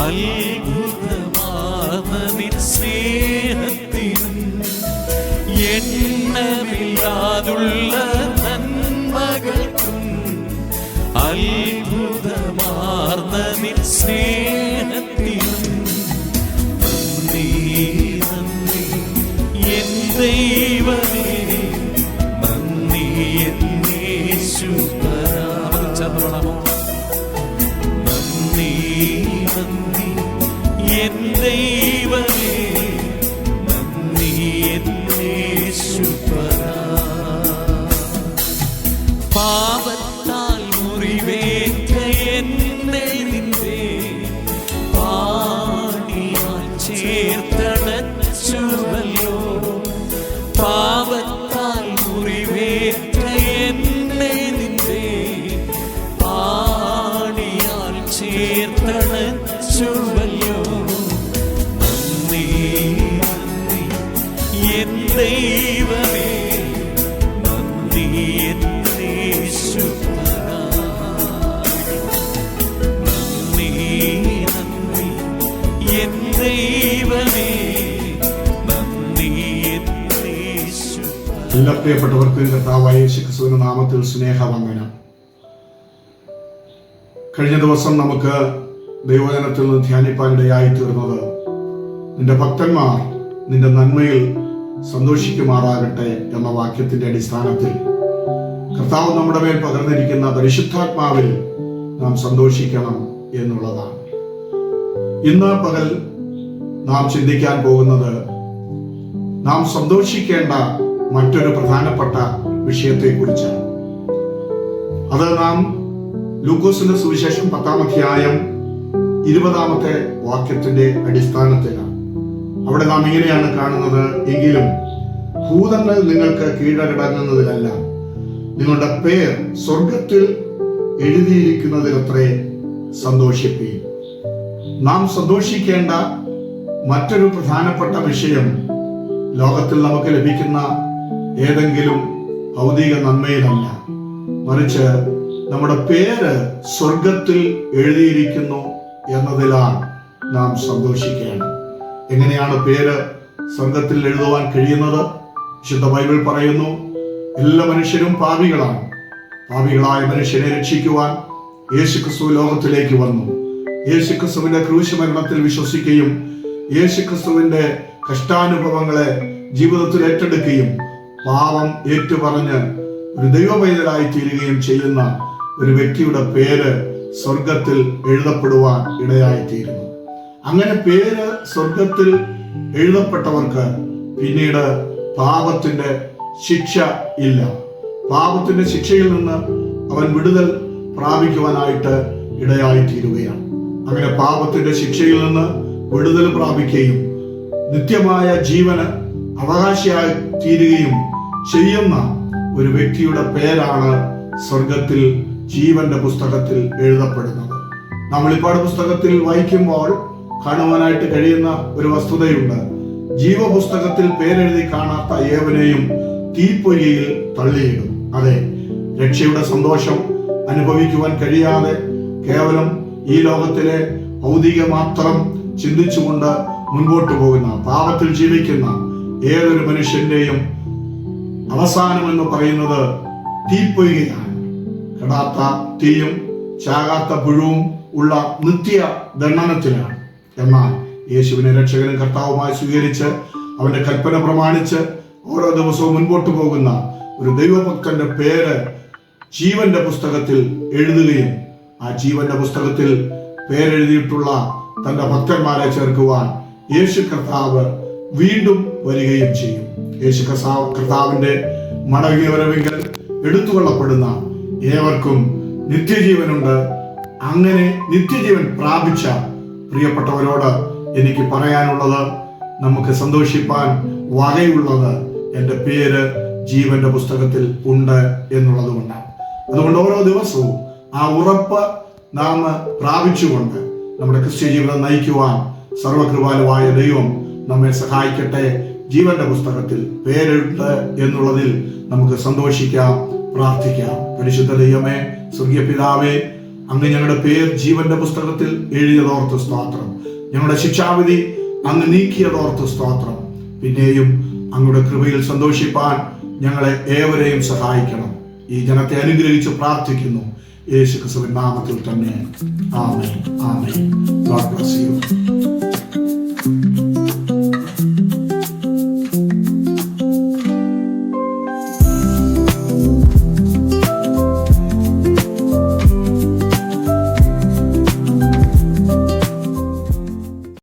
അത്ഭുതമാർന്ന നിൻ സ്നേഹത്തിനും എണ്ണമില്ലാതുള്ള നന്മകൾക്കും അത്ഭുതമാർന്ന നിൻ സ്നേഹത്തിനും നന്ദി നന്ദി എൻ ദൈവമേ, നന്ദി എൻ യേശുപരാ. നന്ദി നന്ദി എൻ ദൈവമേ, നന്ദി എൻ യേശുപരാ. പാപത്താൽ മുറിവേറ്റ എന്നെ നിന്റെ പാണിയാൽ ചേർത്തണച്ചുവല്ലോ. പാപത്താൽ മുറിവേറ്റ എന്നെ നിന്റെ പാണിയാൽ ചേർത്തണച്ചുവല്ലോ. നന്ദി നന്ദി എൻ ദൈവമേ, നന്ദി എൻ യേശുപരാ. നന്ദി നന്ദി എൻ ദൈവമേ, നന്ദി എൻ യേശുപരാ. എല്ലാ പ്രിയപ്പെട്ടവർക്ക് കർത്താവായ യേശുക്രിസ്തുവിന്റെ നാമത്തിൽ സ്നേഹവന്ദനം. കഴിഞ്ഞ ദിവസം നമുക്ക് ദൈവവചനത്തിൽ നിന്ന് ധ്യാനിപ്പാനിടയായി തീർന്നത്, നിന്റെ ഭക്തന്മാർ നിന്റെ നന്മയിൽ സന്തോഷിക്കുമാറാകട്ടെ എന്ന വാക്യത്തിന്റെ അടിസ്ഥാനത്തിൽ കർത്താവ് നമ്മുടെ മേൽ പകർന്നിരിക്കുന്ന പരിശുദ്ധാത്മാവിൽ നാം സന്തോഷിക്കണം എന്നുള്ളതാണ്. ഇന്ന് പകൽ നാം ചിന്തിക്കാൻ പോകുന്നത് നാം സന്തോഷിക്കേണ്ട മറ്റൊരു പ്രധാനപ്പെട്ട വിഷയത്തെക്കുറിച്ചാണ്. അത് നാം ലൂക്കോസിന്റെ സുവിശേഷം 10-ാം അധ്യായം 20-ാമത്തെ വാക്യത്തിന്റെ അടിസ്ഥാനത്തിലാണ്. അവിടെ നാം ഇങ്ങനെയാണ് കാണുന്നത്, എങ്കിലും ഭൂതങ്ങൾ നിങ്ങൾക്ക് കീഴടങ്ങുന്നതിലല്ല, നിങ്ങളുടെ പേർ സ്വർഗത്തിൽ എഴുതിയിരിക്കുന്നതിലത്രേ സന്തോഷിപ്പീൻ. നാം സന്തോഷിക്കേണ്ട മറ്റൊരു പ്രധാനപ്പെട്ട വിഷയം ലോകത്തിൽ നമുക്ക് ലഭിക്കുന്ന ഏതെങ്കിലും ഭൗതിക നന്മയിലല്ല, മറിച്ച് നമ്മുടെ പേര് സ്വർഗത്തിൽ എഴുതിയിരിക്കുന്നു എന്നതിലാണ് നാം സന്തോഷിക്കേണ്ടത്. എങ്ങനെയാണ് പേര് സ്വർഗത്തിൽ എഴുതുവാൻ കഴിയുന്നത്? വിശുദ്ധ ബൈബിൾ പറയുന്നു, എല്ലാ മനുഷ്യരും പാപികളാണ്. പാപികളായ മനുഷ്യനെ രക്ഷിക്കുവാൻ യേശുക്രിസ്തു ലോകത്തിലേക്ക് വന്നു. യേശുക്രിസ്തുവിന്റെ ക്രൂശ് മരണത്തിൽ വിശ്വസിക്കുകയും യേശുക്രിസ്തുവിന്റെ കഷ്ടാനുഭവങ്ങളെ ജീവിതത്തിൽ ഏറ്റെടുക്കുകയും പാപം ഏറ്റുപറഞ്ഞ് ഒരു ദൈവപൈതലായി തീരുകയും ചെയ്യുന്ന ഒരു വ്യക്തിയുടെ പേര് സ്വർഗത്തിൽ എഴുതപ്പെടുവാൻ ഇടയായിത്തീരുന്നു. അങ്ങനെ പേര് സ്വർഗത്തിൽ എഴുതപ്പെട്ടവർക്ക് പിന്നീട് പാപത്തിന്റെ ശിക്ഷ ഇല്ല. പാപത്തിന്റെ ശിക്ഷയിൽ നിന്ന് അവൻ വിടുതൽ പ്രാപിക്കുവാനായിട്ട് ഇടയായിത്തീരുകയാണ്. അങ്ങനെ പാപത്തിന്റെ ശിക്ഷയിൽ നിന്ന് വിടുതൽ പ്രാപിക്കുകയും നിത്യമായ ജീവന് അവകാശിയായി തീരുകയും ചെയ്യുന്ന ഒരു വ്യക്തിയുടെ പേരാണ് സ്വർഗത്തിൽ ജീവന്റെ പുസ്തകത്തിൽ എഴുതപ്പെടുന്നത്. നാം വെളിപ്പാട് പുസ്തകത്തിൽ വായിക്കുമ്പോൾ കാണുവാനായിട്ട് കഴിയുന്ന ഒരു വസ്തുതയുണ്ട്. ജീവപുസ്തകത്തിൽ പേരെഴുതി കാണാത്ത ഏവനെയും തീപ്പൊയ്കയിൽ തള്ളിയിടും. അതെ, രക്ഷയുടെ സന്തോഷം അനുഭവിക്കുവാൻ കഴിയാതെ കേവലം ഈ ലോകത്തിലെ ഭൗതിക മാത്രം ചിന്തിച്ചുകൊണ്ട് മുൻപോട്ട് പോകുന്ന, പാപത്തിൽ ജീവിക്കുന്ന ഏതൊരു മനുഷ്യന്റെയും അവസാനം എന്ന് പറയുന്നത് തീപ്പൊയ്കയാണ്. കെടാത്ത തീയും ചാകാത്ത പുഴുവും ഉള്ള നിത്യ ദണ്ഡനത്തിലാണ്. എന്നാൽ യേശുവിനെ രക്ഷകനും കർത്താവുമായി സ്വീകരിച്ച് അവന്റെ കൽപ്പന പ്രമാണിച്ച് ഓരോ ദിവസവും മുൻപോട്ട് പോകുന്ന ഒരു ദൈവഭക്തന്റെ പേര് ജീവന്റെ പുസ്തകത്തിൽ എഴുതുകയും ആ ജീവന്റെ പുസ്തകത്തിൽ പേരെഴുതിയിട്ടുള്ള തന്റെ ഭക്തന്മാരെ ചേർക്കുവാൻ യേശു കർത്താവ് വീണ്ടും വരികയും ചെയ്യും. യേശു കർത്താവിന്റെ മടങ്ങിവരവെങ്കിൽ എടുത്തുകൊള്ളപ്പെടുന്ന ഏവർക്കും നിത്യജീവനുണ്ട്. അങ്ങനെ നിത്യജീവൻ പ്രാപിച്ച പ്രിയപ്പെട്ടവരോട് എനിക്ക് പറയാനുള്ളത്, നമുക്ക് സന്തോഷിപ്പാൻ വകയുള്ളത് എൻ്റെ പേര് ജീവന്റെ പുസ്തകത്തിൽ ഉണ്ട് എന്നുള്ളത് കൊണ്ടാണ്. അതുകൊണ്ട് ഓരോ ദിവസവും ആ ഉറപ്പ് നാം പ്രാപിച്ചുകൊണ്ട് നമ്മുടെ ക്രിസ്ത്യ ജീവിതം നയിക്കുവാൻ സർവകൃപാലുവായ ദൈവം നമ്മെ സഹായിക്കട്ടെ. ജീവന്റെ പുസ്തകത്തിൽ പേരുണ്ട് എന്നുള്ളതിൽ നമുക്ക് സന്തോഷിക്കാം, പ്രാർത്ഥിക്കാം. പരിശുദ്ധ ദൈവമേ, സ്വർഗീയ പിതാവേ, അങ്ങ് ഞങ്ങളുടെ പേർ ജീവന്റെ പുസ്തകത്തിൽ എഴുതിയതോർത്ത് സ്തോത്രം. ഞങ്ങളുടെ ശിക്ഷാവിധി അങ്ങ് നീക്കിയതോർത്ത് സ്തോത്രം. പിന്നെയും അങ്ങയുടെ കൃപയിൽ സന്തോഷിപ്പാൻ ഞങ്ങളെ ഏവരെയും സഹായിക്കണം. ഈ ജനത്തെ അനുഗ്രഹിച്ച് പ്രാർത്ഥിക്കുന്നു യേശുക്രിസ്തുവിൻ നാമത്തിൽ തന്നെ. ആമേൻ. ആമേൻ. God bless you.